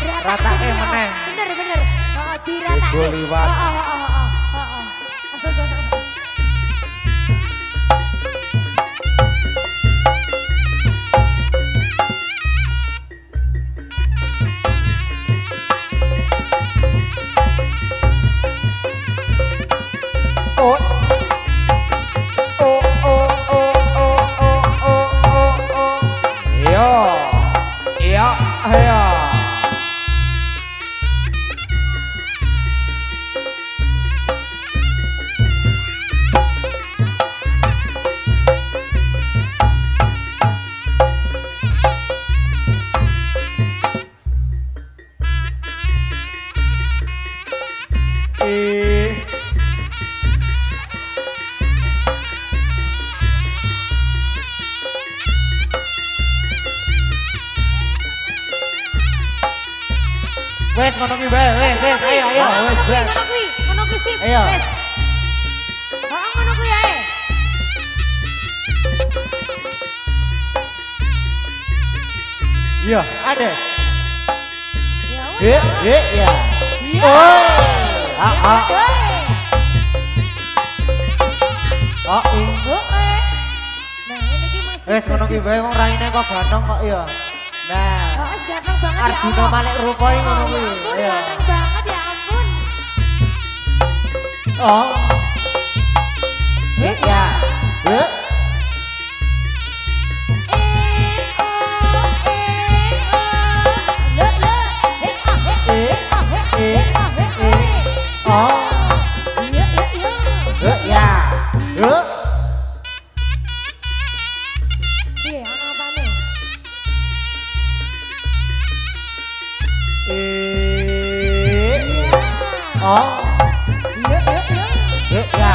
Ratake meneh. Bener bener. Heeh, diratake. Ego liwat. Heeh. Oh. Oh oh oh oh oh oh oh oh. Iya. Iya, ayo. Wes ngono ki bae, wes ayo ayo wes bae. Ngono kuwi sip. Ayo. Wes. Heeh, ngono kuwi ae. Iya, Ades. Ya wes. Ya. Iya. Oh. Ah. Oh, Heeh. Nah, ini ki masih. wes ngono ki bae wong raine kok ganteng kok ya. Nah, Heeh, ganteng banget ya. Arjuna Allah. Malik Rupa iki ngono kuwi. Ya ampun, Ayo. ganteng banget ya ampun. Oh. Ya. Eh, Oh. Iya, iya, iya. Ya. Iya, ana apa nih? Iya. Oh. Iya, iya, iya. Ya.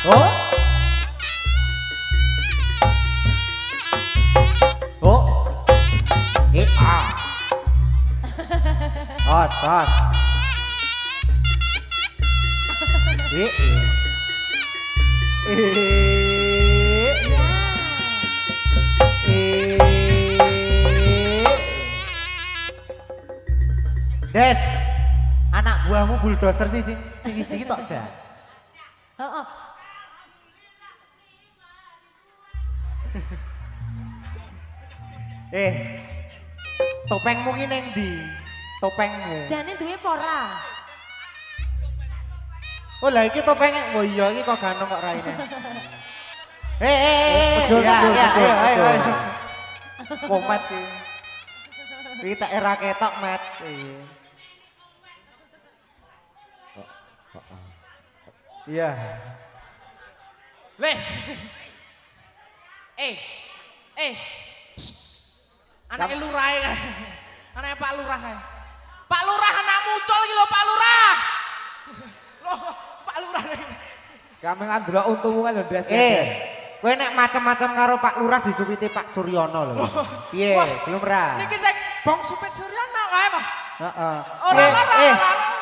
Oh. Oh. Os. Des, anak buahmu bulldozer sih sing iki tok jan. Heeh. Topengmu ki ning ndi? Topengmu. Jane duwe apa ora? Oh lah iki topengnya. Oh iya iki kok ganteng kok raine. Betul, betul, betul, ayo. betul. Komet iki. Iki tak era ketok, Mat. Iya. Leh. Anake lurah kan. Anake Pak Lurah kan. Pak Lurah anak muncul iki lho Pak Lurah. Loh, Pak Lurah. Kami kan delok untumu kan lho Des. Kowe nek macam-macam karo Pak Lurah disupiti Pak Suryono lho. Piye? Wah, Belum ra? Niki sing Bong Supit Suryono kae mah. Heeh. Ora ora.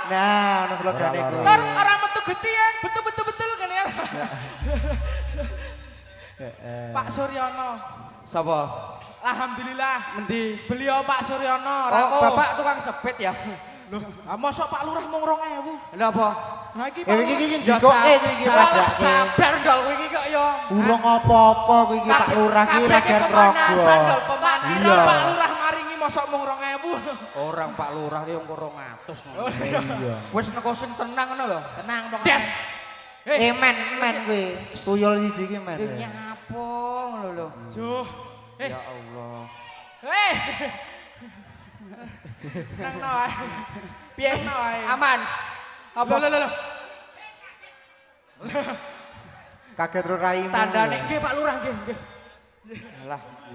Nah, ono slogane kuwi. Tor ora metu geti ya. Betul kan ya. Pak Suryono. Sapa? Alhamdulillah. Mendi? Beliau Pak Suryono. Oh, Bapak tukang sepit ya. Loh, mosok Pak Lurah mung 2000. Lha apa? Nah iki Pak Iki Lurah. dikoke iki padake. Sabar ndol kowe iki kok ya. Urung apa-apa kuwi iki Pak Lurah ki rakyat rogo. Tak kira Iya. Pak Lurah maringi mosok mung 2000. Orang Pak Lurah ki wong 200. Iya. Wis neko sing tenang ngono lho. Tenang pokoknya. Des. Men kuwi. Tuyul siji ki men. Nyapo ngono lho. Juh. Ya Allah. Hei. Nang noy. Piye? Noy. Aman. Apa? Lho. Kaget ro raimu. Tandane nggih Pak Lurah nggih.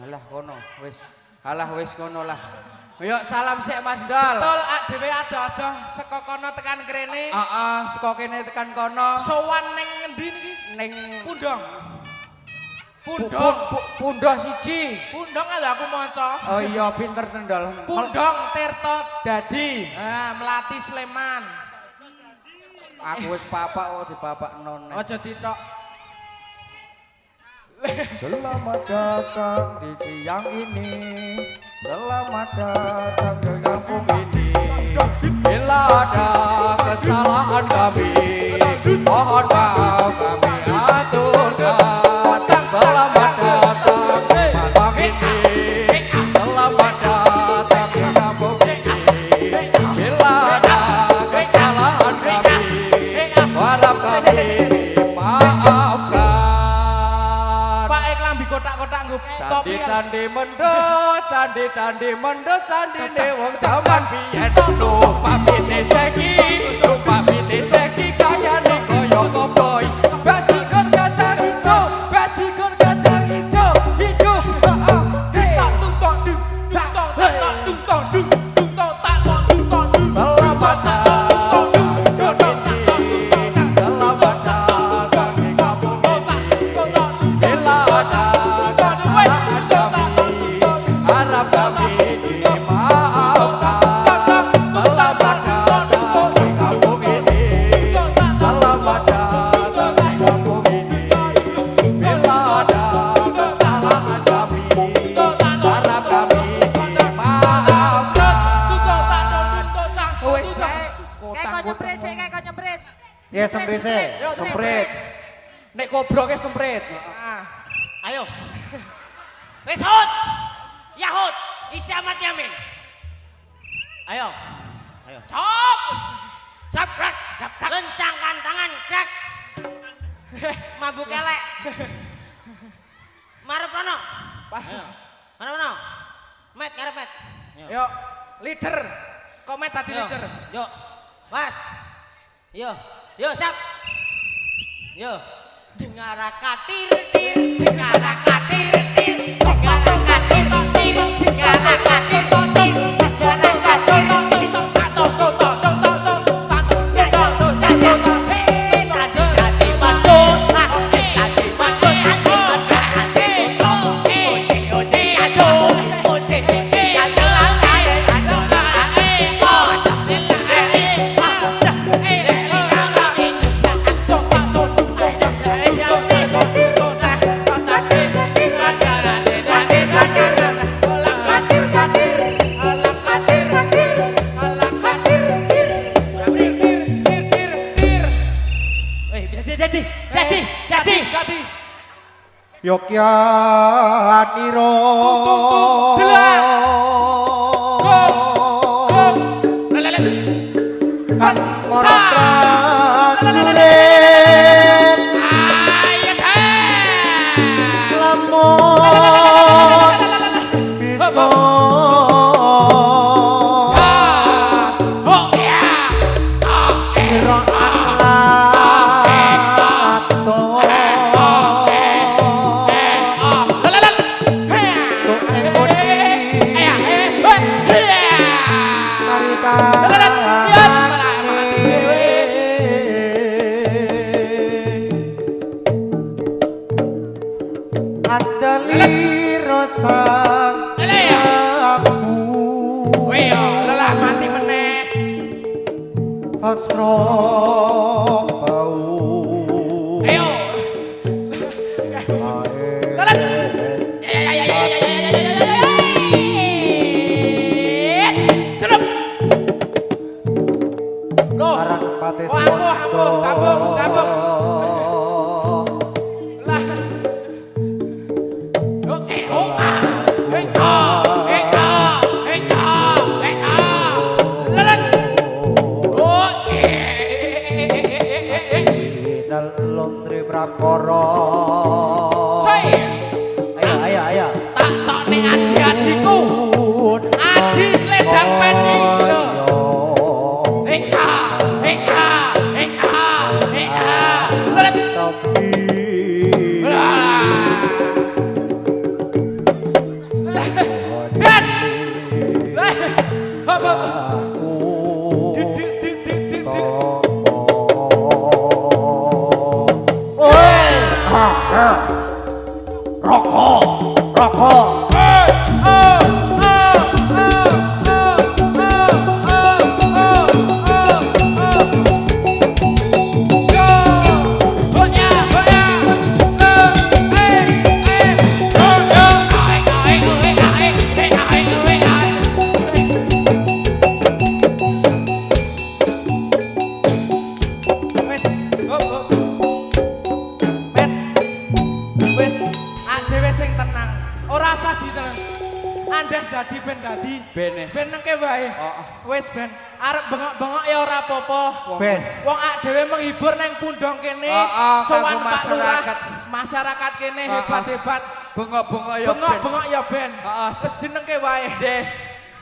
Alah kono wis. Alah wis kono lah. Ayo salam sik Mas Dol. Betul, dhewe ada-ada saka kono tekan krene. Heeh, saka kene tekan kono. Sowan ning ngendi niki? Ning Pundong. Pundong siji. Pundong lho aku maca. Oh iya pinter tendol. Pundong Tirta Dadi. Melati Sleman. Aku wis papak di bapak non. Aja ditok. Selamat datang di siang ini. Selamat datang ke kampung ini. Di candi mendut, candi mendut, candine wong jaman biyen. Numpak pite ceki, numpak pite ceki kayane koyo koboi. Bajigur kacang hijau, bajigur kacang hijau. Hidup selamat datang ini, selamat datang di kampung ini. Bila ada kesalahan kami, harap kami dimaafkan. Selamat datang di kampung ini, selamat datang di kampung ini. Bila ada kesalahan kami, harap kami dimaafkan. Wes baik. Kayak kau nyemprit sih, kayak kau nyemprit. Ya semprit sih. Semprit. Nek kobroknya semprit. Ayo. Wes hut. Yahut. Isi amat yamin. Ayo. Ayo. Cop. Caprak. Caprak. Lencangkan tangan. Krak. Mabuk elek. Marep Rono. Ayo. Mana Rono? Met, karep met. Yuk, leader. Komet tadi Yo. leader. Yuk. Mas. Yo. Yo, siap. Yo. Dengar katir tir, dengar katir tir, dengar katir tir, dengar katir tir, dengar katir Yogya Niro. Kan orang prajurit lamun bisa Niro Andali rasa aku Lelah mati meneh. Sasro bau Ayo. Celup. Loh. Arang pati Tambung. Lah. Laundry prakara. Ayo. Tak tokne aji-ajiku. Aji sledang peci. Das. Hop. Rokok. Andes dadi ben dadi. Bene. Ben nengke wae. Wis ben arep bengok-bengok ya ora apa-apa. Ben. Wong ak dhewe menghibur neng pundong kene. Kanggo Sowan Pak Lurah. masyarakat. Masyarakat kene Oh. hebat-hebat. bengok-bengok ya ben. Bengok-bengok ya ben. Heeh, Wis jenengke wae. nggih.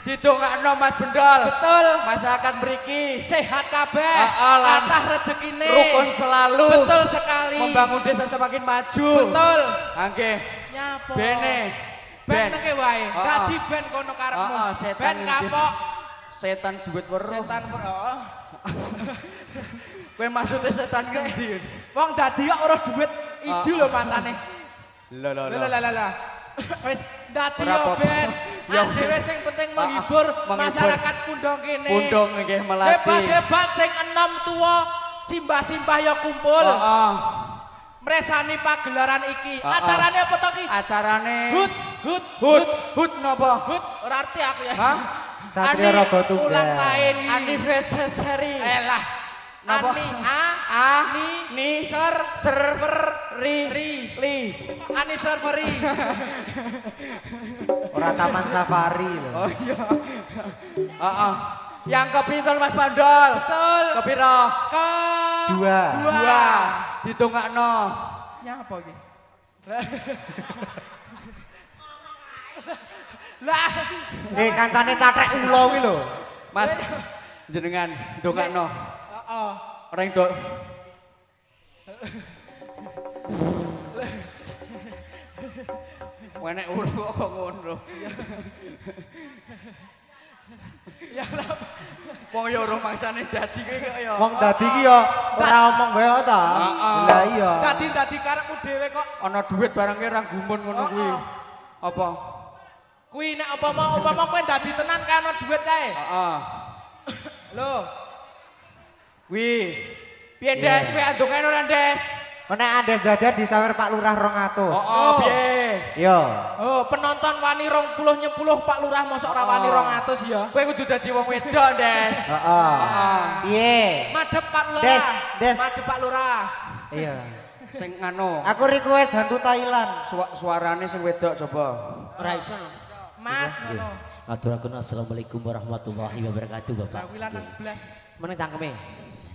Didongakno Mas Bendol. Betul. Masyarakat mriki Sehat kabeh. Heeh, lan Kathah rezekine. rukun selalu. Betul sekali. Membangun desa semakin maju. Betul. Nggih. Nyapa? Bene. Ben neke wae. Heeh. Dadi ben kono karepmu. Heeh, setan Ben iki. kapok. Setan duit weruh. Setan heeh. Kowe maksudnya setan ngendi? Wong dadi kok ora duit ijo lho matane. Lho lho lho. Lah. Wis dadi Ora yo apa-apa. ben. Ya Dhewe wis. sing penting menghibur masyarakat Pundong kene. Pundong nggih melati. Hebat-hebat sing enom tuwa simbah-simbah ya kumpul. Heeh. Mresani pagelaran iki. Heeh. Acarane apa to ki? Acarane Hut napa? hut ora arti aku ya. Hah? Satria Rogo Tunggal. Ulang tahun Anniversary. Elah. Napa? Ni Li. Anniversary. Ora taman safari lho. Oh iya. Heeh. Yang kepintul Mas Bandol. Betul. Kepiro? Dua. Dua. Ditungakno. Nyapa iki? Lah, Kancane catrek ulo kuwi lho. Mas jenengan ndongakno. heeh. Ora ing dok. Wenek ulo kok ngono. Ya lah. Wong ya ora mangsane dadi kowe kok ya. Wong dadi ki yo ora omong wae kok ta. Heeh. Lah iya. Dadi karepmu dhewe kok. Ana duit barangnya ra gumun ngono kuwi. Apa? Kuwi nek umpama kowe dadi tenan kae ana duit kae. Heeh. Lho, Kuwi. Piye Des, kowe andongane ora Des? Nek Andes dadan disawer Pak Lurah 200. Oh, piye? Yo. oh penonton wani 20 nyepuluh Pak Lurah mosok ora wani 200 ya. Kowe kudu dadi wong wedok, Des. Heeh. Piye? Madhep Pak Lurah. Des. Madhep Pak Lurah. Iya. Sing anu, Aku request hantu Thailand. suarane sing wedok coba. Ora iso. Mas ngono. Aturaken assalamualaikum warahmatullahi wabarakatuh Bapak. Lah kuwi lanang blas. Meneng cangkeme.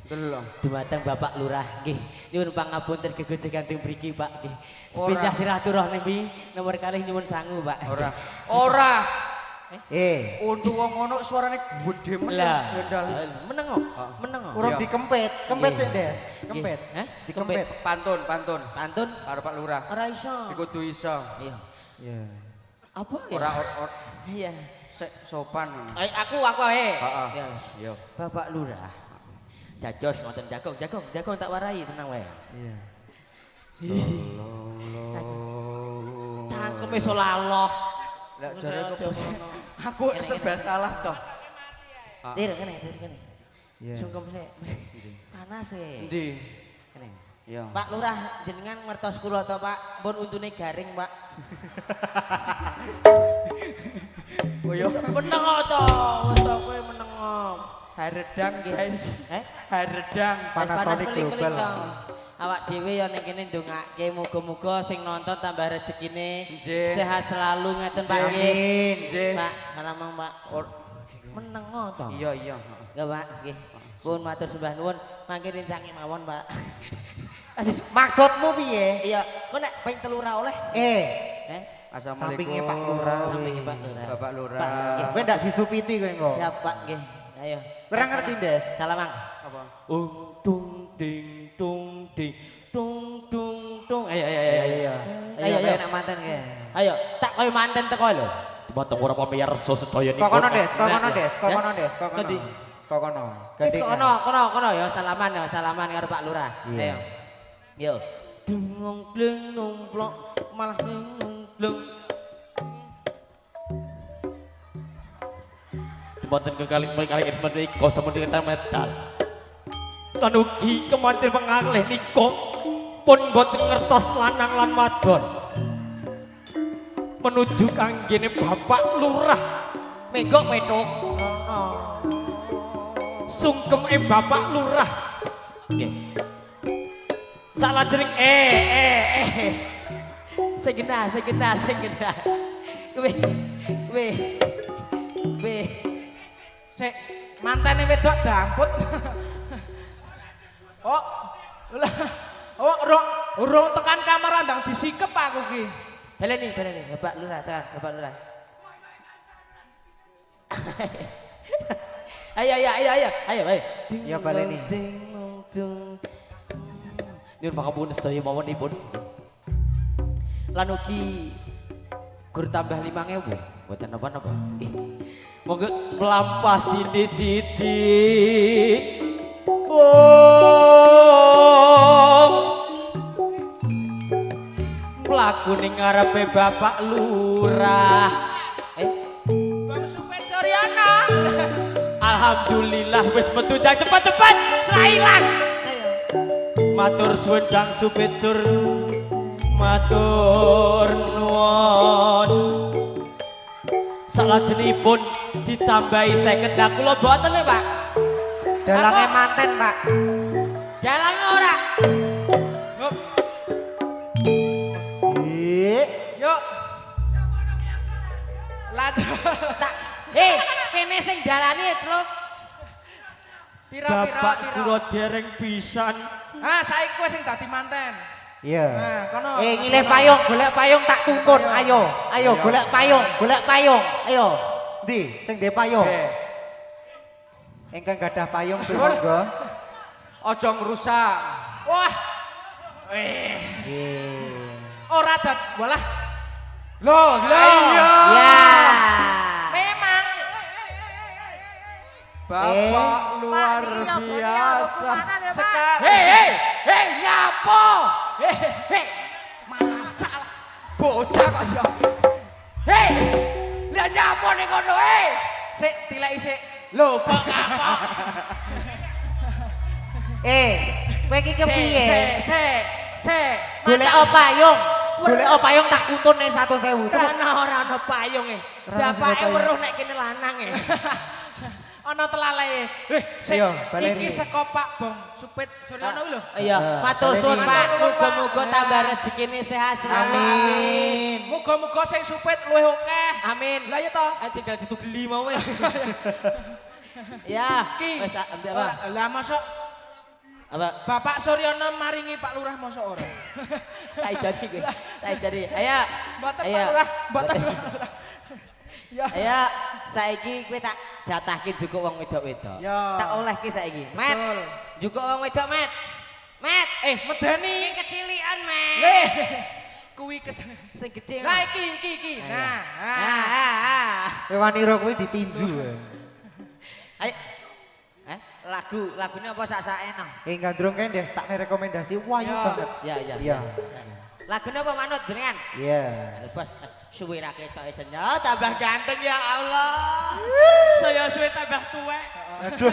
Delok. Dumateng Bapak Lurah nggih. Nyuwun pangapunten gegojeganting mriki Pak nggih. Ora. Sepindah silaturahmi niki nomor kalih nyuwun sangu Pak. Ora. Untuk wong ngono suarane gedhe men. Lah, Gendal. meneng kok. Meneng kok. urung Iya. dikempet. Kempet Iya. sik, Des. Kempet. Hah? Dikempet. Pantun. Pantun Karo Pak Lurah. ora iso. Iku kudu iso. Iya. Iya. Apa ya? Ora Iya. sik sopan. Aku ae. Heeh. Ya. Yo. Bapak Lurah. Jajos ngoten jagong tak warai tenang wae. Iya. Cangkeme solaloh. Lah jare Udah, kok udah. aku serba salah toh. Dir kene. Iya. Sungkem sik. Panas e. Endi? Kene. Yo. Pak Lurah jenengan ngertos kula to Pak, pun untune garing Pak. Oh yo. Meneng to, wis to kowe meneng. Haredang guys. Haredang. Panasonic Global. Awak dhewe ya ning kene ndongake muga-muga sing nonton tambah rezekine Nggih. sehat selalu ngeten Pak nggih. Amin. Nggih. Pak, salamang Pak. Meneng to. Iya. Enggak Pak, nggih. Pun matur sembah nuwun, mangke rincange mawon Pak. Maksudmu piye? Iya, kok nek ping 3 ora oleh? Assalamualaikum. Sampingnya Pak Lurah. Sampinge Pak Lurah. Bapak Lurah. Pak, nggih. Kowe ndak disupiti kowe engko. Siap Pak nggih. Ayo. Kurang ngerti, Des. Salamang. Apa? Tung ding tung ding tung tung tung. Ayo. Ayo nak manten ke. Ayo, tak koyo manten teko lho. Dumateng ora pamirsa sedaya Kok kono, Des. Kok kono. Kendi? Kok kono. Wis kono ya salaman karo Pak Lurah. Iya. Ayo. Yo. Dungong bleng numplok malah nungglung. Dumateng kekali seperti iko sementing metal. Tanugi kemanten pengalih nika pun boten ngertos lanang lan wadon. Menuju kanggene Bapak Lurah. Mengko petuk. Sungkeme Bapak Lurah. Nggih. Salajeng Sing genah. Kowe. Sik mantene wedok damput. Oh, urung tekan kamar andang disikep aku ki. Baleni, Bapak Lurah, tekan, Bapak Lurah. Ayo. Ya baleni. Nyun pangapunten sedaya mawonipun. Lan ugi gur tambah 5.000, mboten napa-napa. Monggo melampah sithik-sithik. Mlaku ning ngarepe Bapak Lurah. Bang Supet Suryono. Alhamdulillah wis metu ndang cepet-cepet selailan. Matur suwun Bang Supetur. Matur nuwun. Salajengipun ditambahi 50 kula boten lho, Pak. Dalange manten, Pak. Dalange ora. Yuk. Lanjut. Kene sing dalane Truk. Pira. Bapak kula dereng pisan. Ah, saiki kowe sing dadi manten. Iya. Nah, kono. Ngilih payung, golek payung tak tuntun. Ayo, golek payung. Ayo. Ndi sing ndek payung? Engkang gadah payung sumangga. Aja ngrusak. Wah, ora dat. Walah. Loh, iya. Ya. Memang Bapak luar biasa. sekali. Hei, nyapo? Hei, masalah. Bocah kok ya. Hei, lihat nyapo ning kono, Sik tileki sik. Lho, kok kapok? Kowe iki kepiye? Sik. Golek payung tak tuntun ning 100.000. Ora ana payunge. Bapake weruh nek kene lanang e. Ana telalae. Ayo, baleni. Iki saka Pak Bong Supit Suryono lho. Iya, matur suwun Pak. Muga-muga tambah rezekine sehat selalu. Amin. Muga-muga sing supit luwih akeh. Amin. Lah ya to. Tinggal ditugeli mau wis. Ya, Ki. wis ambil apa? Lah mosok Apa? Bapak Suryono maringi Pak Lurah mosok ora. Tak jadi kowe. Tak jadi. Ayo. Mboten Ayo. Pak Lurah, mboten. Ya. Ayo, saiki kowe tak jatahke juga wong wedok-wedok. Ya. Tak olehke saiki. Met. Betul. Juga wong wedok, Met. Met. Medeni Kecilian, Met. Leh. Kuwi Sing gedhe. Nah iki. Nah. Kowe wanira kuwi ditinju. Ayo. Lagune apa sak-sake nang? Gandrung kan Des tak rekomendasi wayu banget. Iya. Lagune apa manut jenengan? Iya. Bos, suwe ra ketok senyo, tambah ganteng ya Allah. Saya suwe tambah tuwek. Aduh.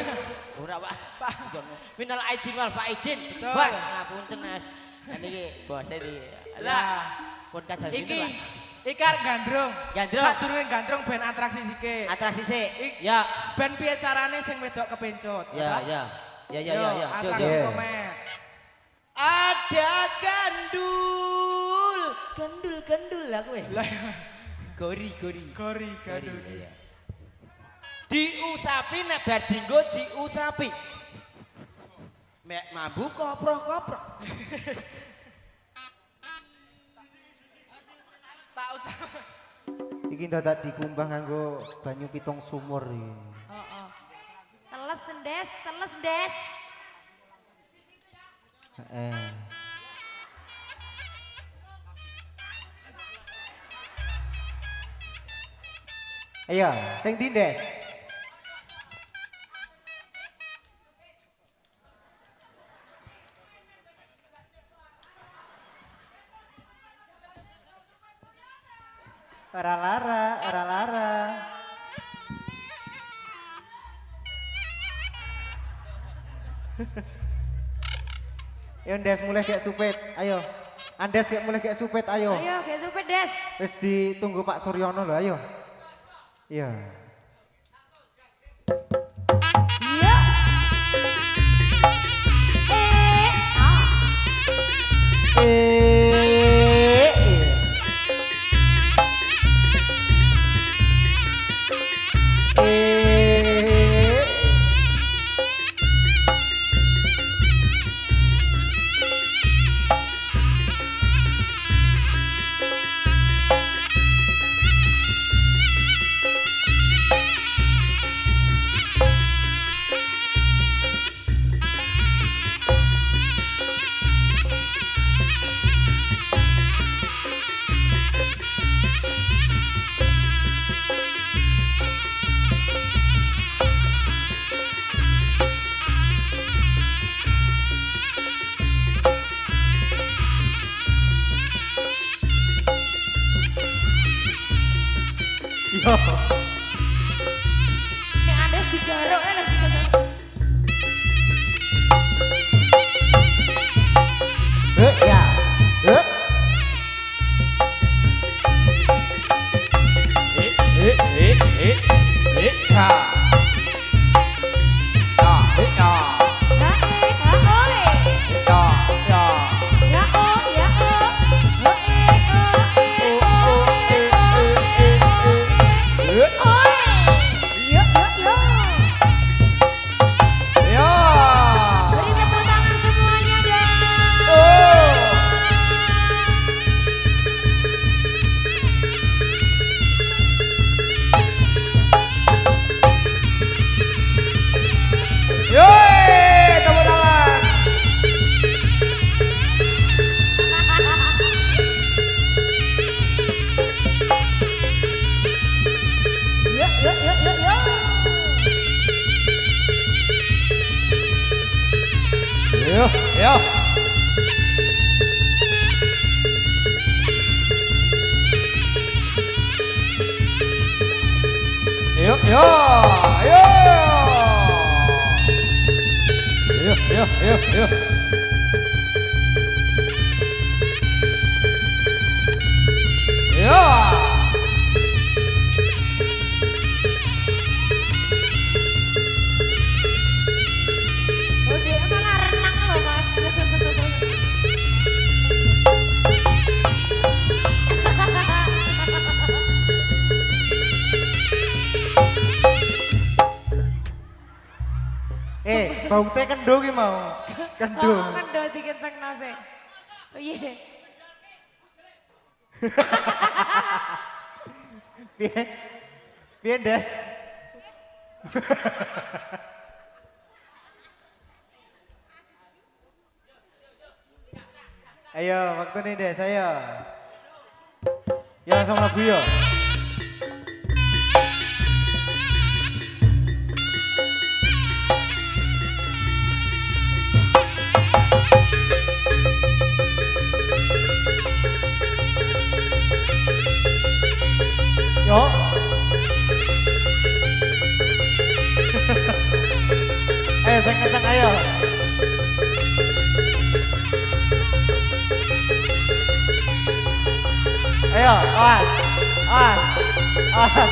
Ora, Pak. Minal aidin wal faizin. Betul. Bos, ngapunten Mas. Niki bos iki. Lah, pun kajan Iki arek gandrung. Gandrung. Sadurunge gandrung ben atraksi sithik. atraksi sik. Ya. Ben piye carane sing wedok kepencut. Ya. Atraksi Yo. komet. Ada gandul lah kowe. Gori. Gandul. Iya. Diusapi nek bar dinggo diusapi. Mek mambu koprok. Tak usah. Iki dadak dikumbah nganggo banyu pitung sumur iki. Teles Des. Heeh. Ayo, sing tindes. Ora lara. Ayo Des mulai kayak supet, ayo. Andes kayak mulai kayak supet, ayo. Ayo, kayak supet Des. Wis ditunggu Pak Suryono lho, ayo. Iya. Iya. Yo, yo. Yo, yo, yo. Yo, yo, yo, yo. Yo. Oh, dia malah renang loh, Mas. Bau teh kendo ki mau. Kendo. Oh, kendo dikenceng nase. Oh iya. Piye? Piye, Des? Ayo, waktu nih Des, ayo. Ya langsung lagu ya. Yo. Ayo, saya kencang, ayo. Ayo, awas, awas, awas.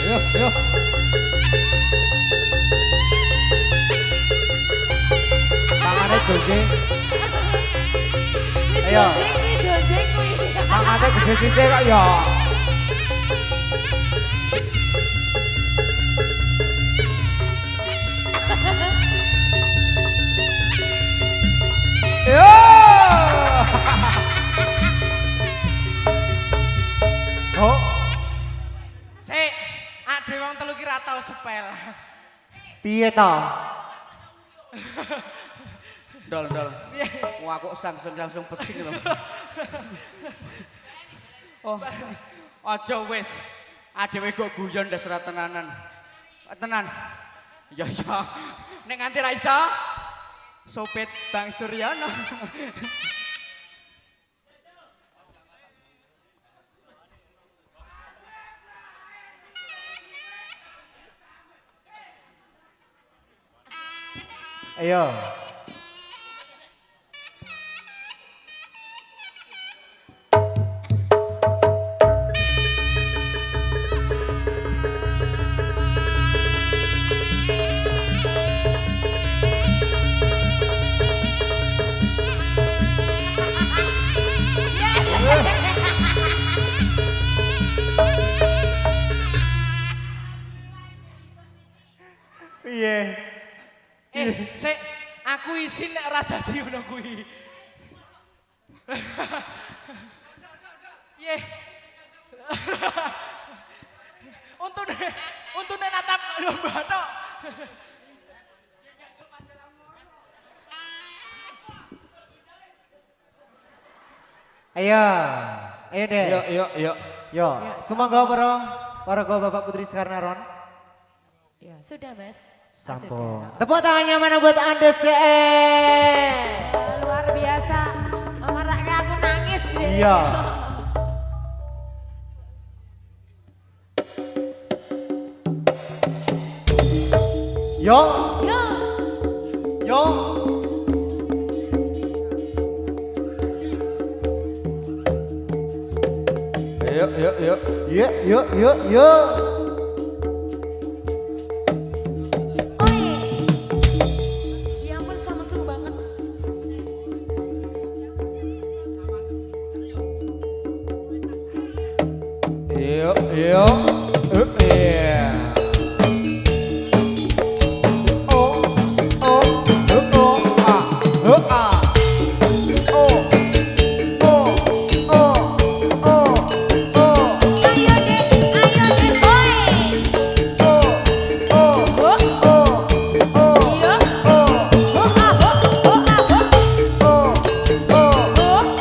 Yo, yo. Tangannya jogging. Ini Ayo. jonjeng kuwi. Tangannya gede sisih kok ya. Yo. Oh, Sik, ade wong telu ki ra tau sepel. piye to? Dol, dol. Wah, kok langsung pesing lho. Oh, aja wis. Adewe kok guyon ndas ora tenanan. Tenan. Ya ya. Nek nganti ra iso sopet Bang Suryono. Ayo. Piye? Sik, aku isin nek ora dadi ngono kuwi. Piye? Untune natap lomba tok. Ayo. Ayo Des. Yo, yo, yo. Yo, semoga para bapak putri Sekarnaron. Ya, sudah, Mas. Sampun. Tepuk tangannya mana buat Anda Luar biasa. Memarake aku nangis. Iya. Yo, Yo. yo. Yo, yo, yo. Yo. Oi. Ya ampun, sama suhu banget. Yo, yo. Iya. Oh, oh, oh, ah, oh, ah. Oh, oh, oh, oh, oh. Ayo deh, boy. Oh, oh, Oh, oh, oh, iya. oh, Oh, ah, oh, oh, ah, oh. oh, oh,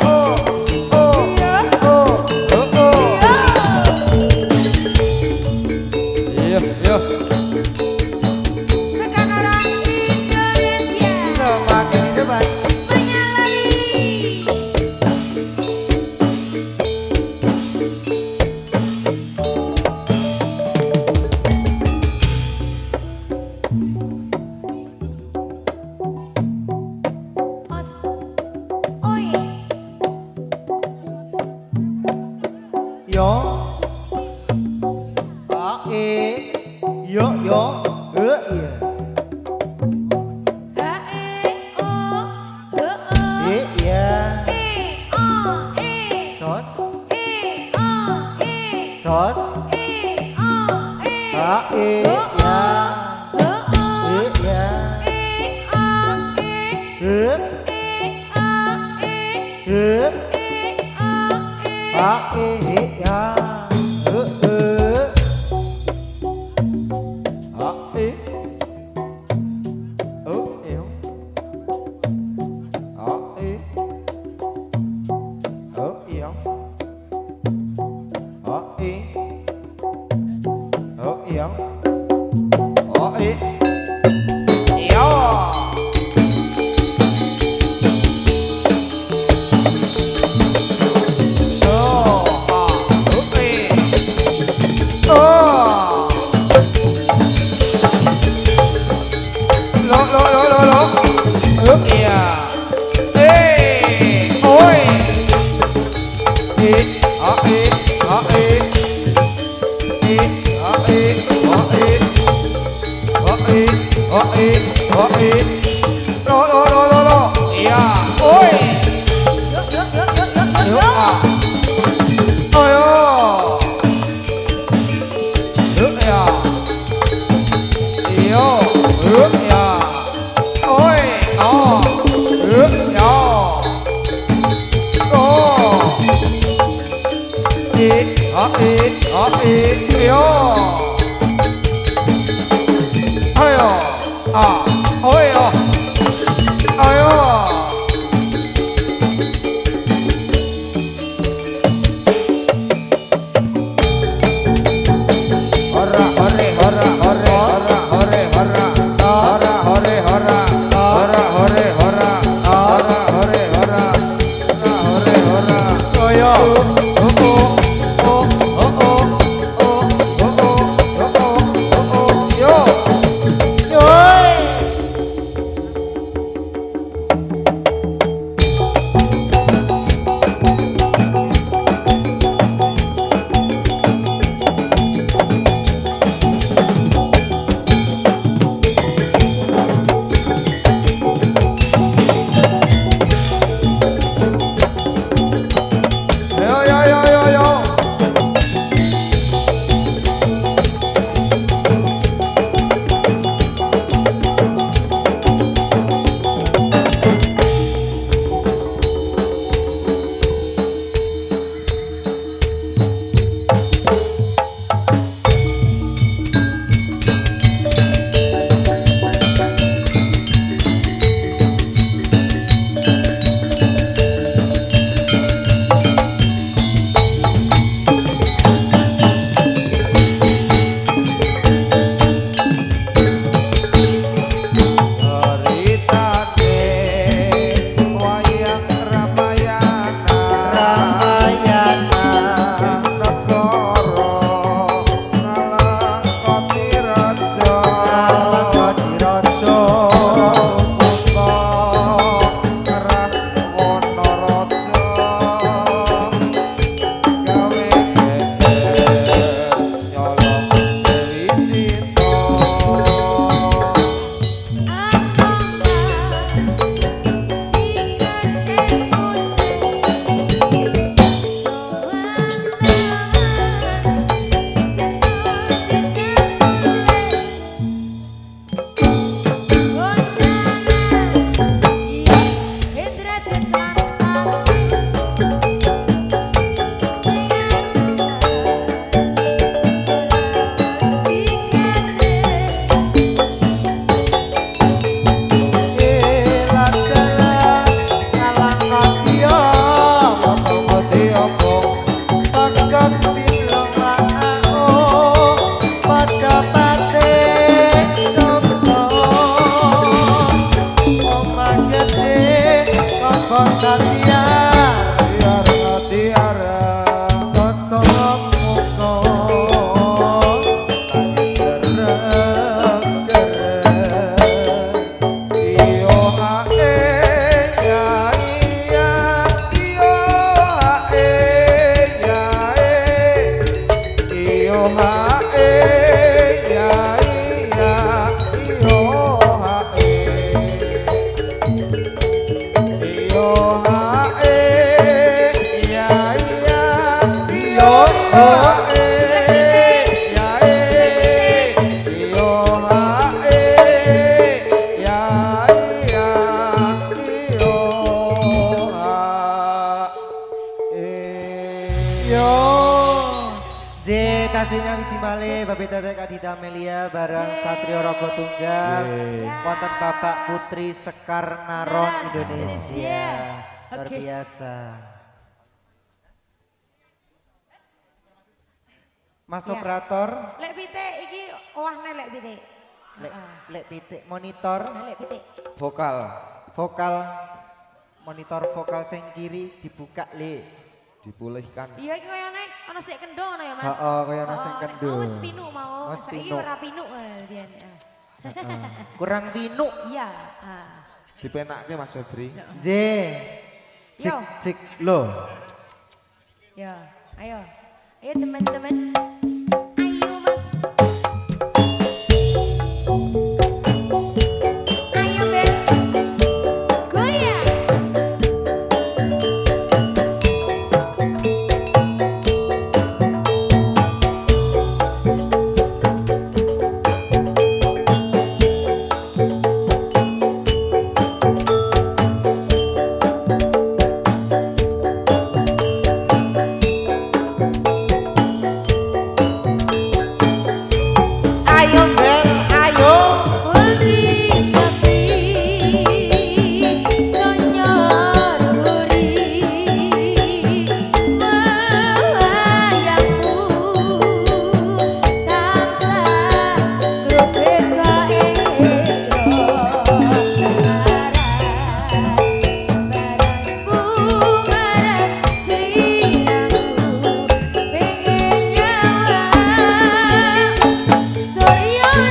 Oh, oh, iya. oh, oh. Iya. Iya, iya. Sekarang Yo yo. Iya. Iya. Sos. Sos. Ya. Iya. kalih Bapak Tete Kak Dita Amelia bareng Satrio Rogo Tunggal. Wonten Bapak Putri Sekar Naron Indonesia. Luar Oke. biasa. Mas Ya. operator, Lek pitik iki owahne lek pitik. lek pitik monitor Lek pitik. Vokal vokal monitor vokal sing kiri dibuka le. dipulihkan. Iya iki koyo nek ana sik kendho ngono ya Mas. Heeh, kaya ana sing Oh, kendho. Mau wis pinu mau. Mas Saiki pinu. ora pinu Dian. Kurang pinuk. Iya. Dipenakke Mas Febri. J. Cik Yo. cik lo. Ya, ayo. Ayo teman-teman. Ayo Mas. Ayo Bel. Goyang. Ayo Bel, ayo. Putri sepi sonyoruri wayangmu tansah rupeka Surya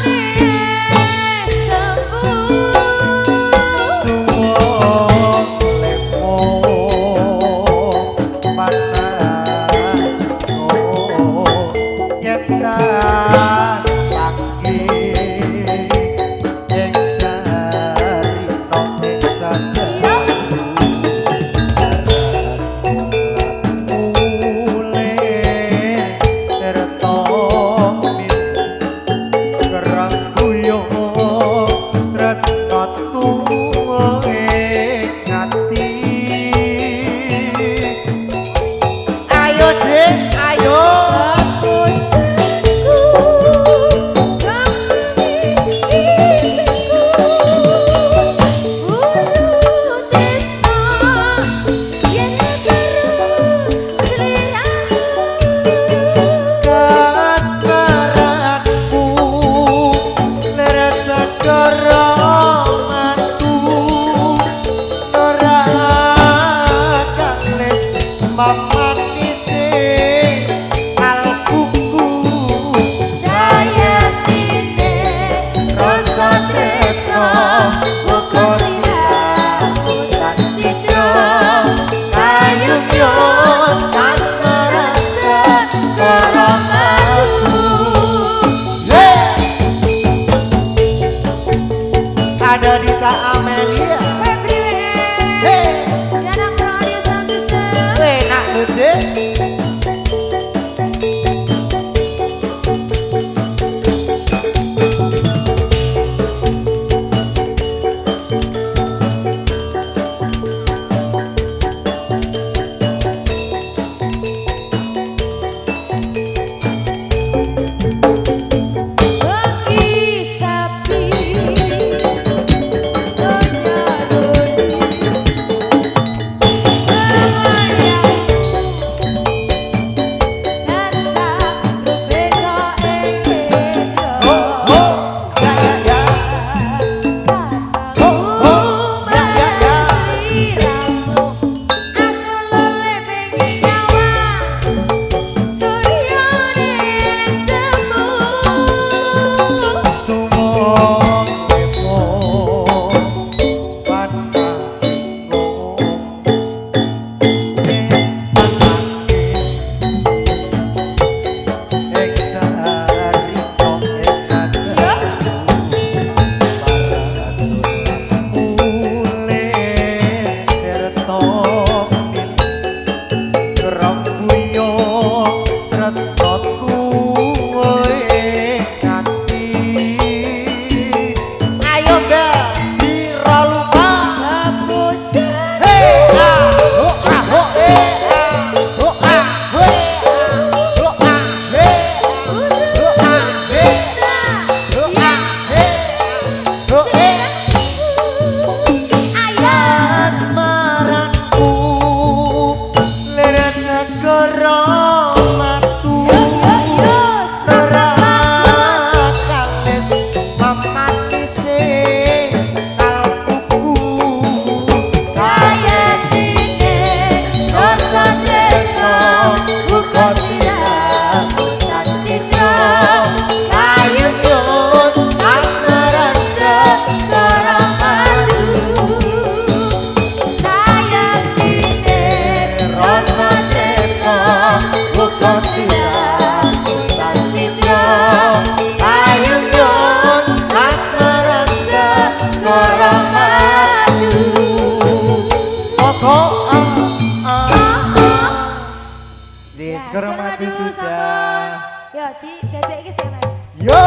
di dedek iki sik Mas. Yo.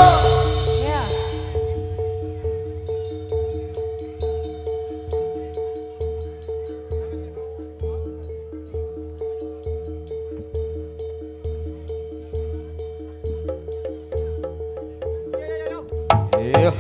Ya. Iya.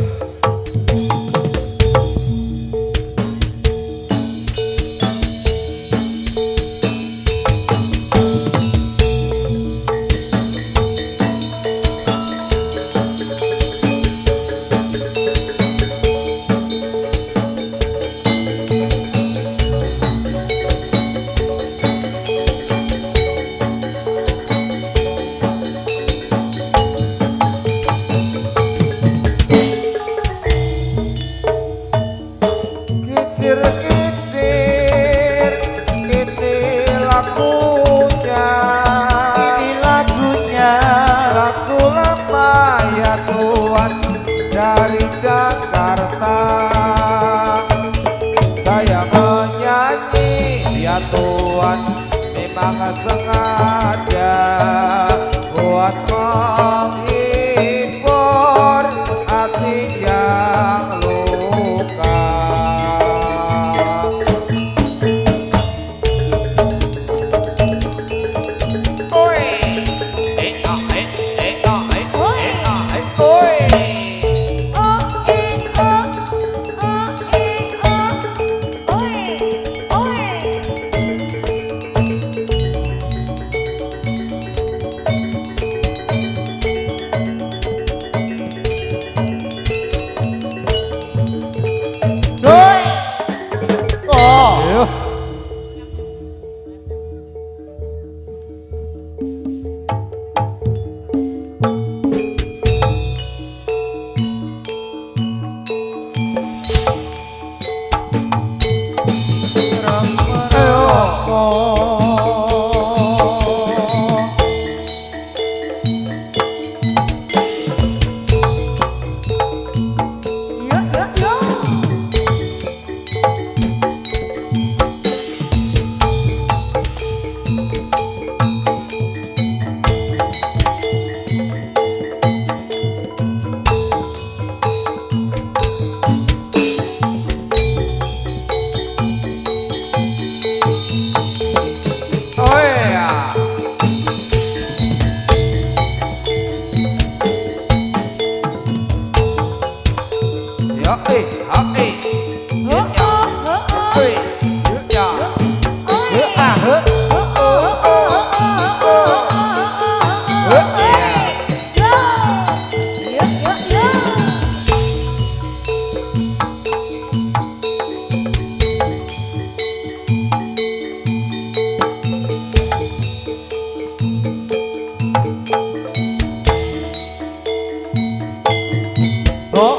Kicir-kicir ini lagunya. Ini lagunya. Lagu lama ya Tuhan dari Jakarta. Saya menyanyi ya Tuhan memang sengaja buat menghibur hati yang luka. Oi, oi. Oh eh oh. Oh eh oh. Oi. Oi. Doi. Oh. Iya. Yo yo yo. Oh iya. Ya, Oh oh oh oh. ya. Oi. Ah, he. Oh.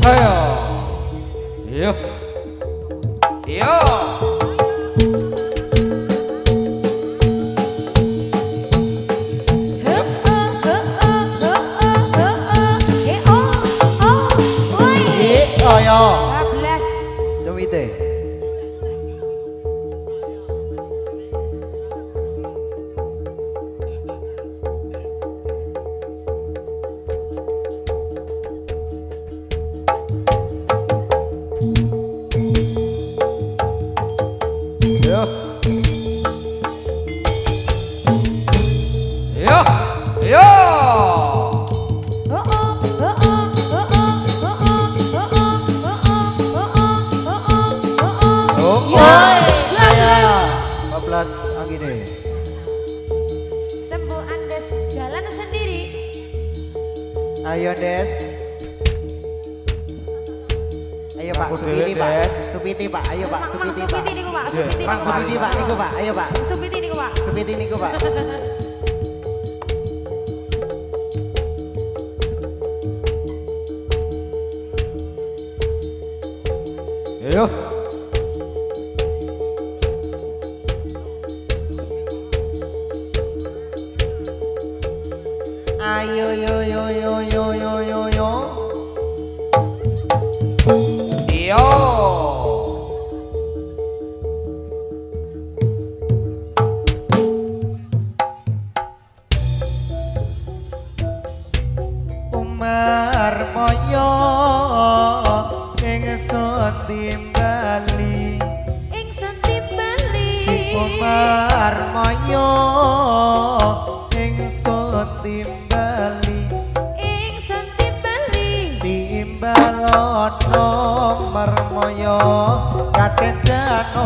Ayo. Iya. Iya. Oh yo. 12. Cumite. Iya. Iya. Iya. Oh. Ayo. 14 Anggini. Sembuh Andes jalan sendiri. Ayo Des. Ayo Pak, Aku Supiti dhewe, Pak. Des. Supiti Pak, ayo Pak, Mang Supiti Pak. Supiti niku Pak, Supiti Mang niku Pak. Supiti Pak, niku Pak, ayo Pak. Supiti niku Pak. Supiti niku Pak. Iya. yo yo yo yo yo yo yo. Yo. Umar moyo ingsun timbali ingsun timbali si Umar moyo ingsun timbali ingsun timbali timbalono marmoyo Raden Janaka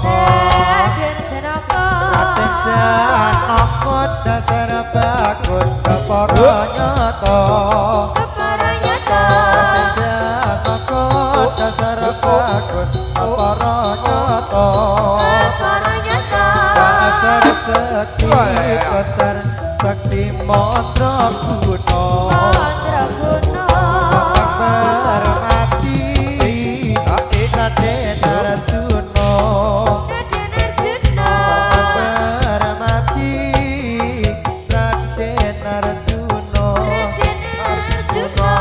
Raden Janaka Raden Janaka dasar bagus kepara nyata kepara nyata Janaka dasar bagus kepara nyata kepara nyata dasar sekti besar sakti mantra guna mandraguna bermati Raden Arjuna Raden Arjuna bermati Raden Arjuna Raden Arjuna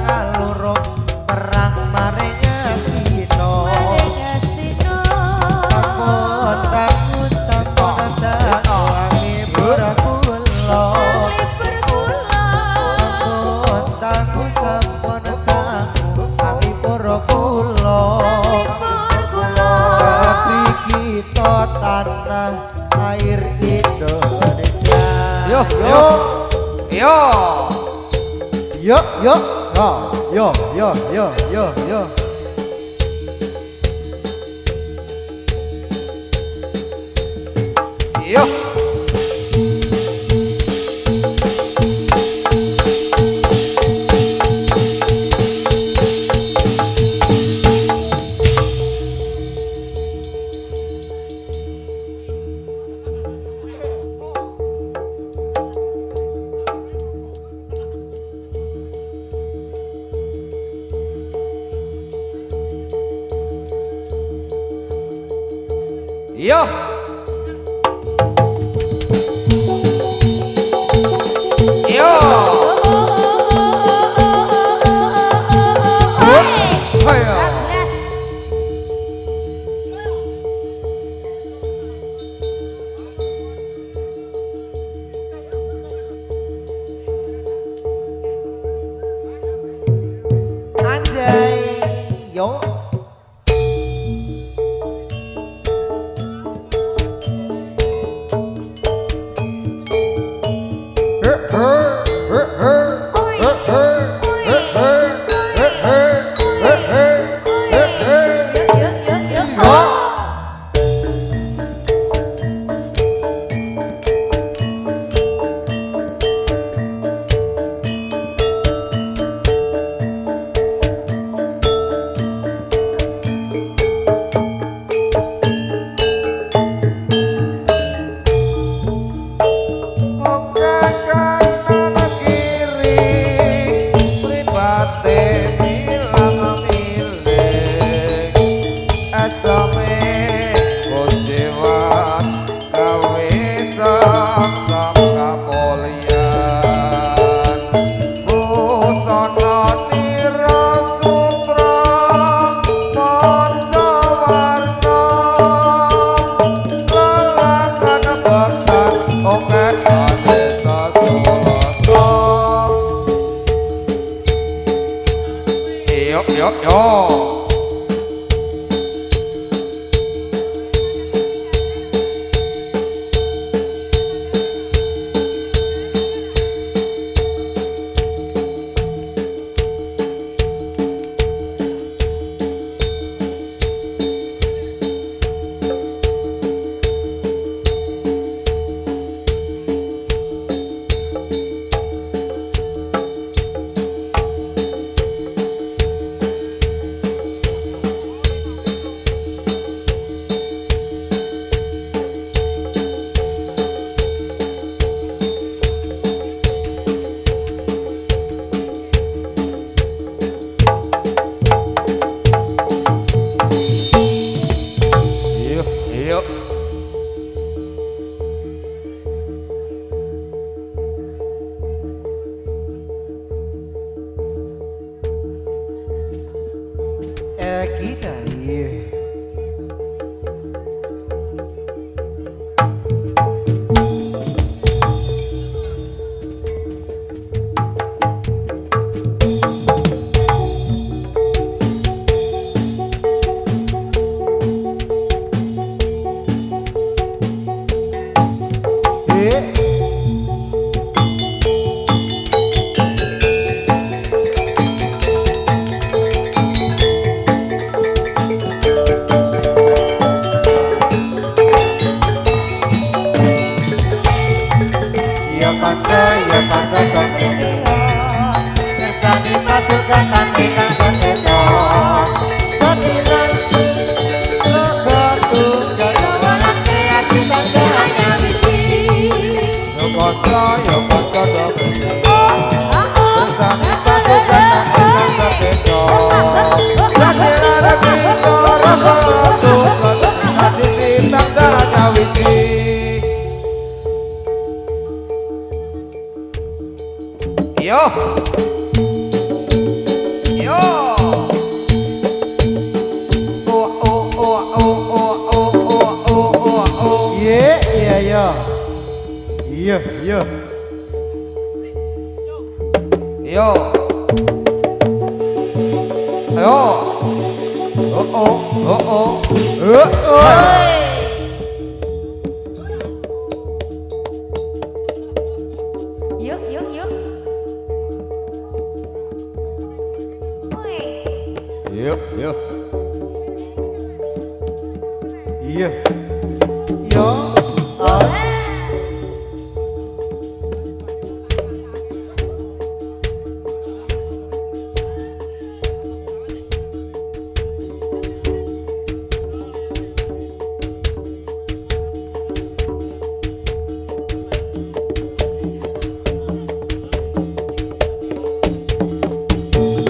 kaluro perang maring Astina maring Astina sampun tangu sampun tangu angipur kula Libur kula sampun tangu angipur kula libur kula negeri kita tanah air Indonesia Yo, yo. Yo. yo yo yo yo yo yo yo Yo. Yo. Yo. Ayo. anjay yo Oke, ya bangsa dong kersani pasukan tani kang sedo jadi nanti logo tunggal kawanan kreasi bangsa hanya wiji yo konco dong kersani pasukan tani kang sedo jadi nanti logo tunggal tradisi bangsa hanya wiji. Yo, yo, iya, iya, iya, iya, yo, yo, Yuk, yuk, yuk. Woi. yuk, yuk, iya, yo,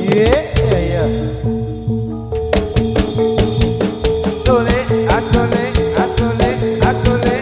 iya, iya. Asole, asole, asole, asole.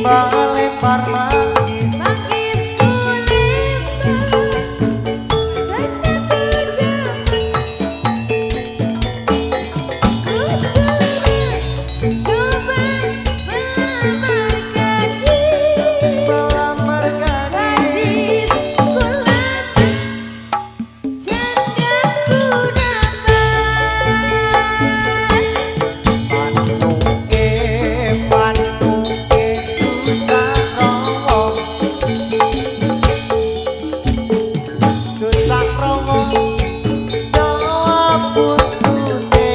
lempar manggis Manggis melamar gadis Panuke Dutak Romo jawab buntute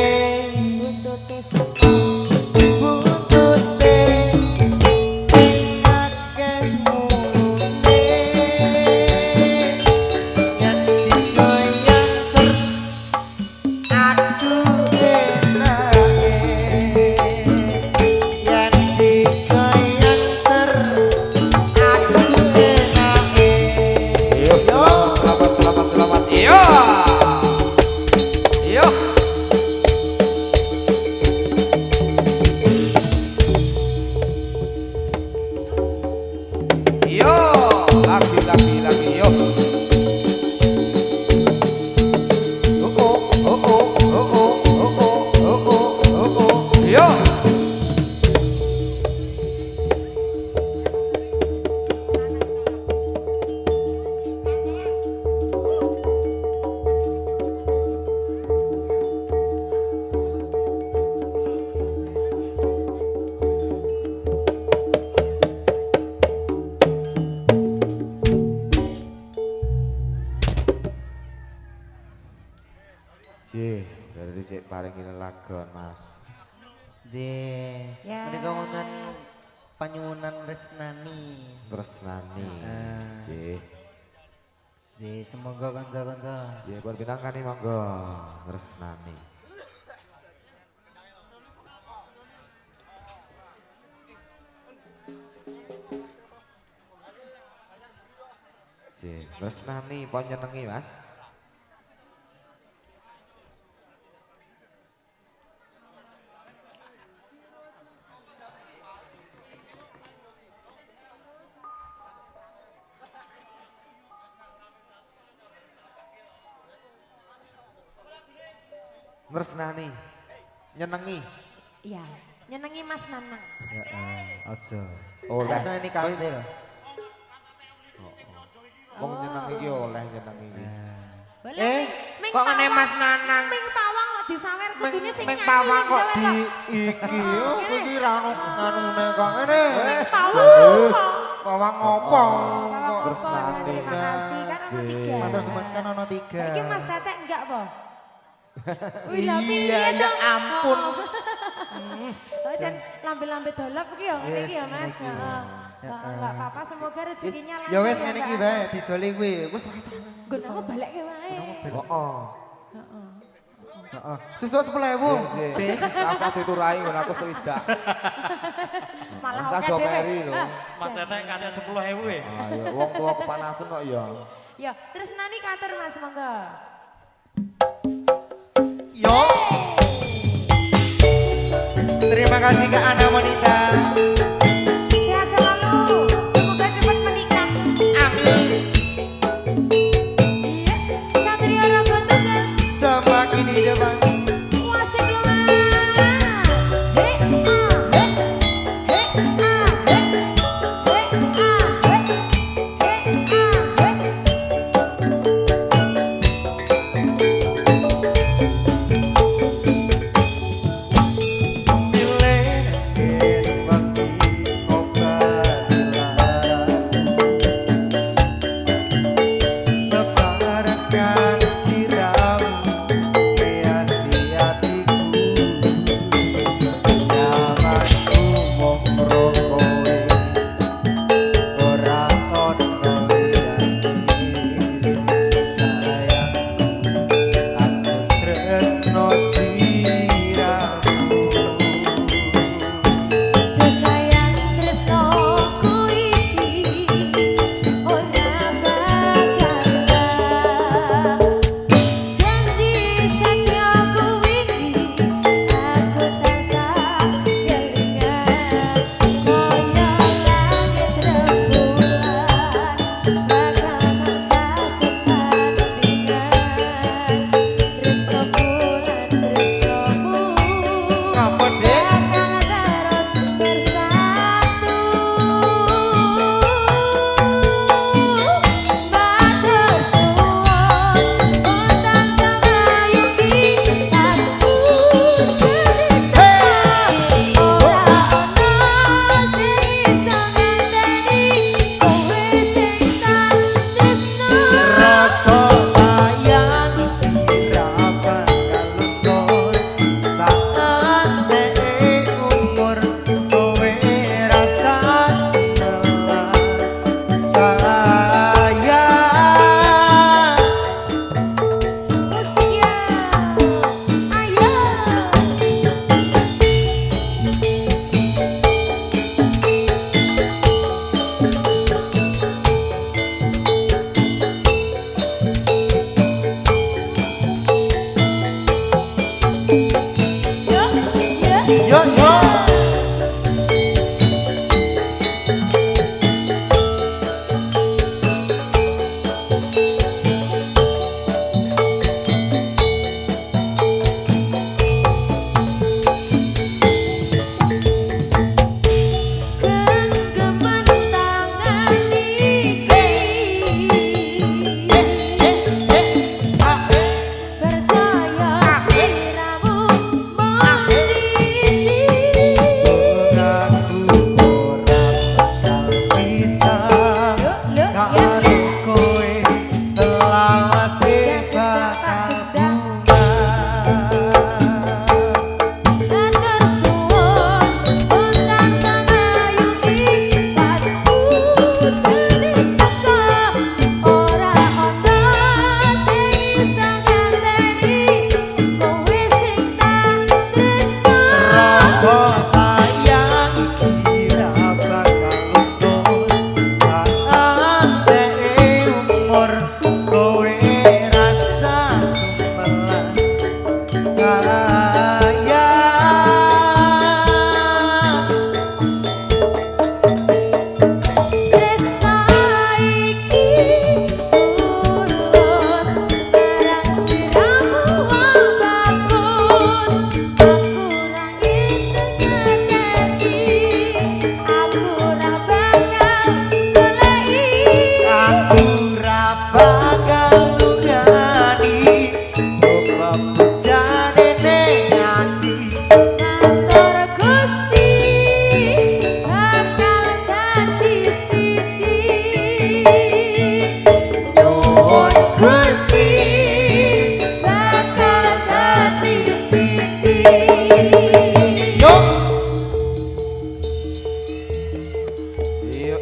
sing akeh mulute yen digoyang ser aduh enake yen digoyang ser aduh enake yo Selamat. Iya. Iya. Iya, lagi yo. Iya. Jih, dari sik paling lagon Mas. J, Ya. menika wonten panyuwunan Resnani. Tresnani. Ah. Jih, J, semoga kanca-kanca jih pun pinangkani monggo Tresnani. Jih, Tresnani pon nyenengi Mas. Tresnani nyenengi. Iya, nyenengi Mas Nanang. aja. Oleh. Oleh seneni kanthi lho. Wong nyenengi ki oleh nyenengi ki. Boleh. Ming kok ngene pawang- Mas Nanang? Ming pawang kok disawer kudune sing Ming nyanyi. pawang kok disawer di kok. iki yo iki ra ono anune kok ngene. Ming pawang. Pawang ngopo? Pawang Tresnani. Terima kasih kan ono 3. Matur suwun kan ono 3. Iki Mas Tetek enggak po? Iya, ya ampun. Oh, jan lambe-lambe dolop iki ya ngene iki ya Yes, Mas. niki. Heeh. Heeh. Enggak apa-apa semoga rezekinya lancar. Ya wes ngene iki Mbak. bae dijoli kuwi. Wis wis. Nggon aku balekke wae. Heeh. Heeh. Sesuk 10.000. Jih, rasa diturai ngono aku swidak. Malah Masa oke do dhewe. keri lho. Ah, Mas Tetek katanya 10.000 ya? Ayo wong tua kepanasan kok ya. Ya, terus nani kater Mas monggo. Yo. Terima kasih ke Ana Monita. Sehat selalu. Semoga cepat menikah. Amin. Iya, Satrio Rogo Tunggal. Semakin di depan. Wasik lu Mas. He he he. He he. Milih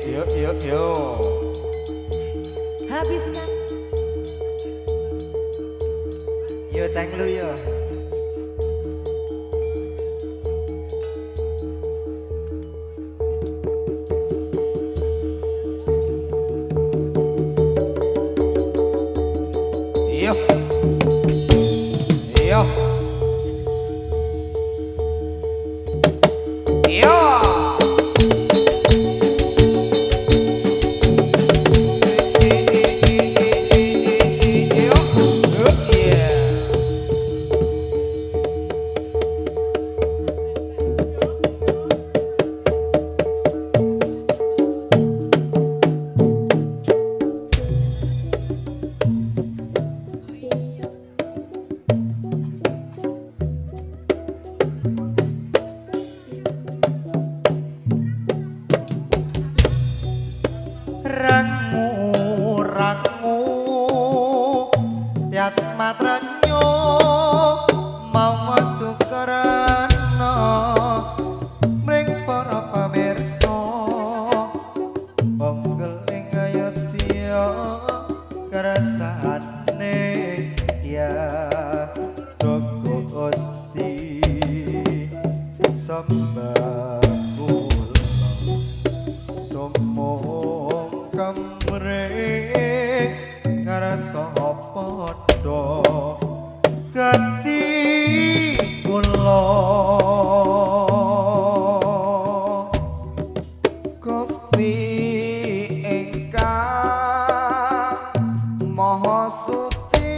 Yo. Habiskan. Yo ceng lu yo. Yo. Yo. Yo. Rangu tias matranyo mau masuk karana mring para pamirsa penggeling ayo tiya kerasane ya dogo Gusti sembah kula somong kamreng karasa padha Gusti kula Gusti ingkang maha suci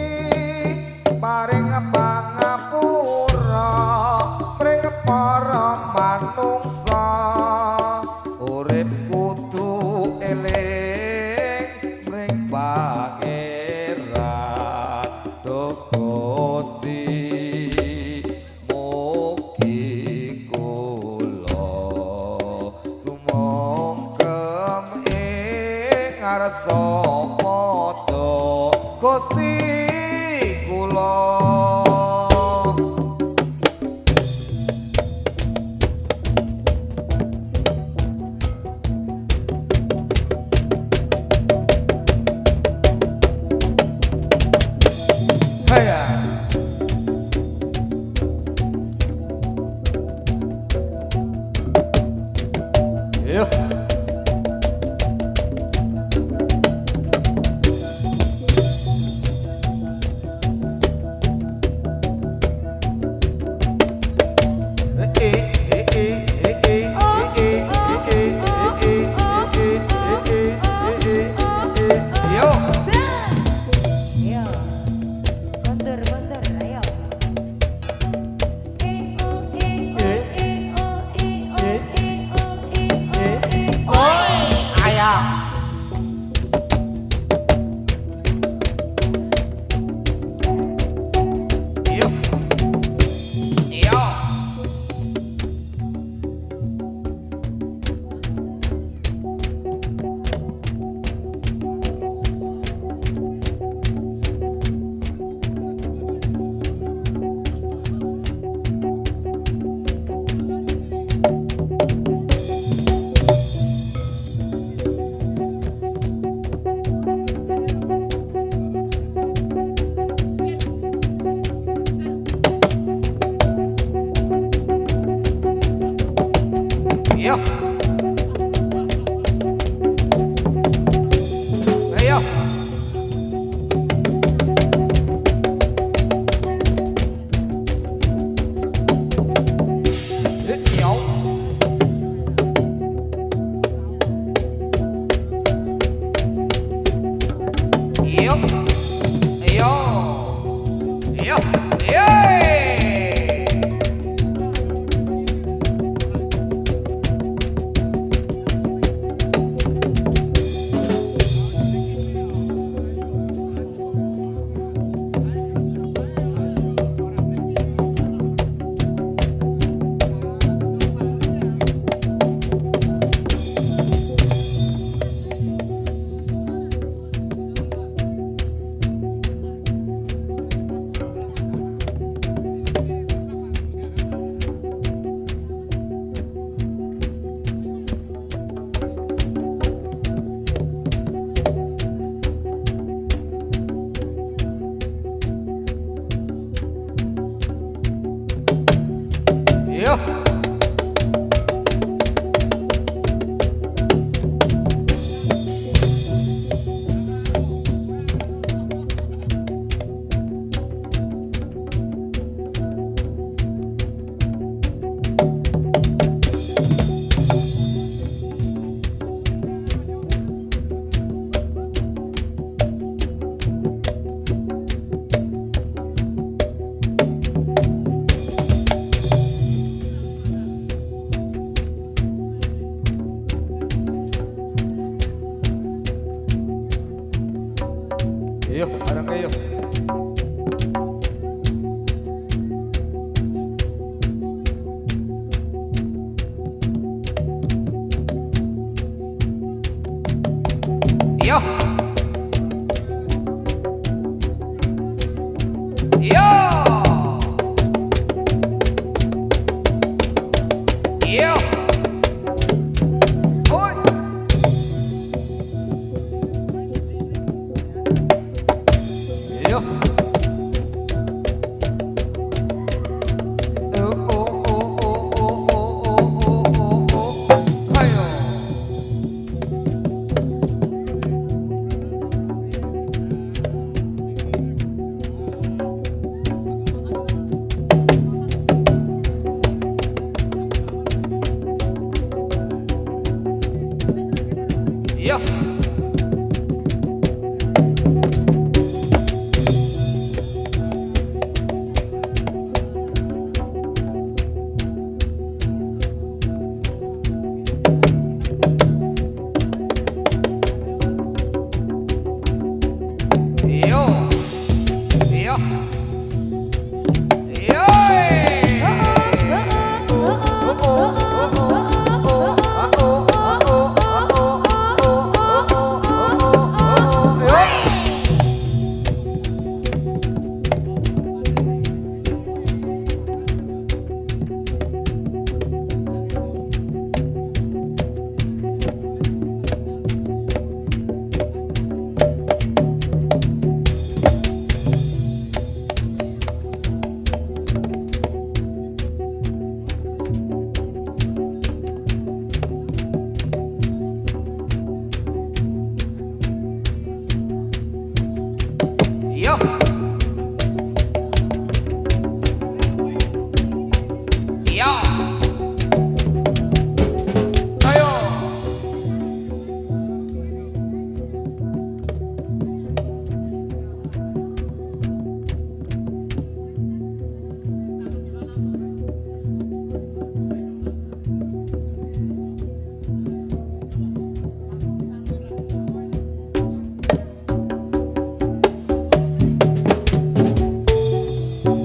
paring pangapura pring para manungsa urip kudu eling mring pangeran Gusti mugi kula sumangkem ing ngarsa padha Gusti kula. Yo. Ayo, bareng ayo. Yo. Yo. Yo. Oi. Ayo. Ayo. Yo. Yo. Yo. Yo. Yo. Yo. Ayo.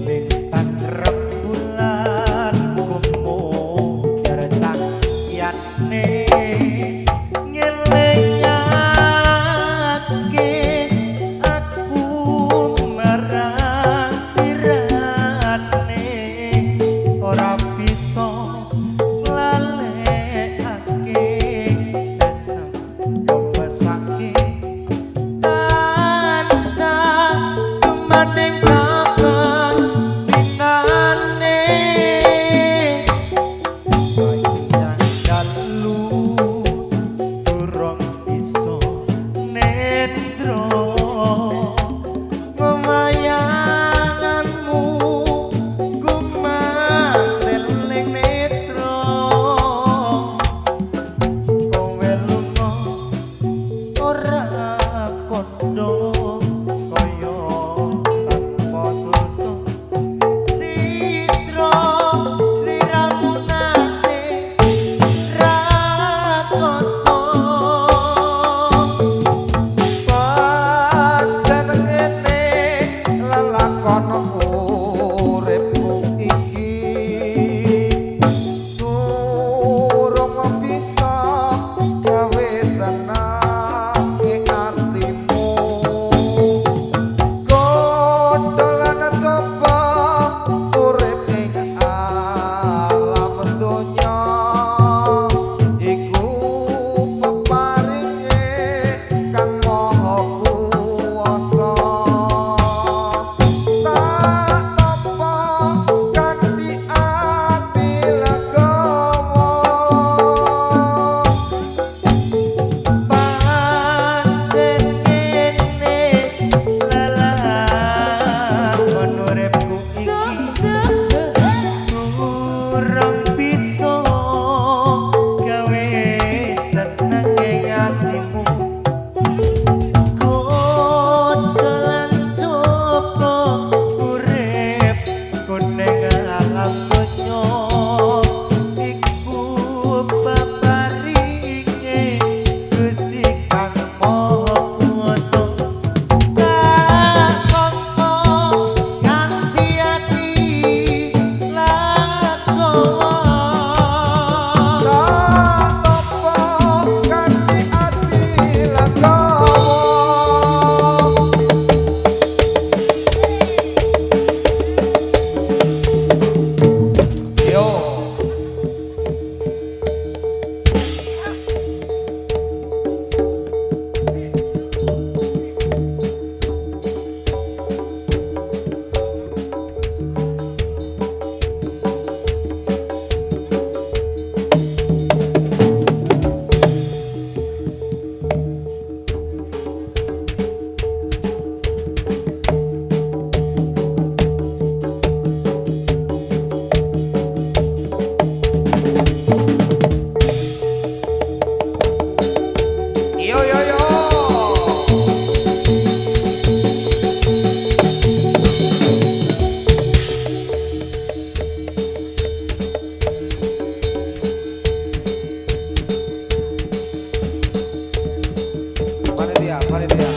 Lintang rembulan kumudar cakyane ngeleyake aku marang sirane ora bisa lalekake esem mesake tansah sumaning saben dinane panjang dalu durung iso nendro memayanganmu gumantel ning netro kowe lunga panitia.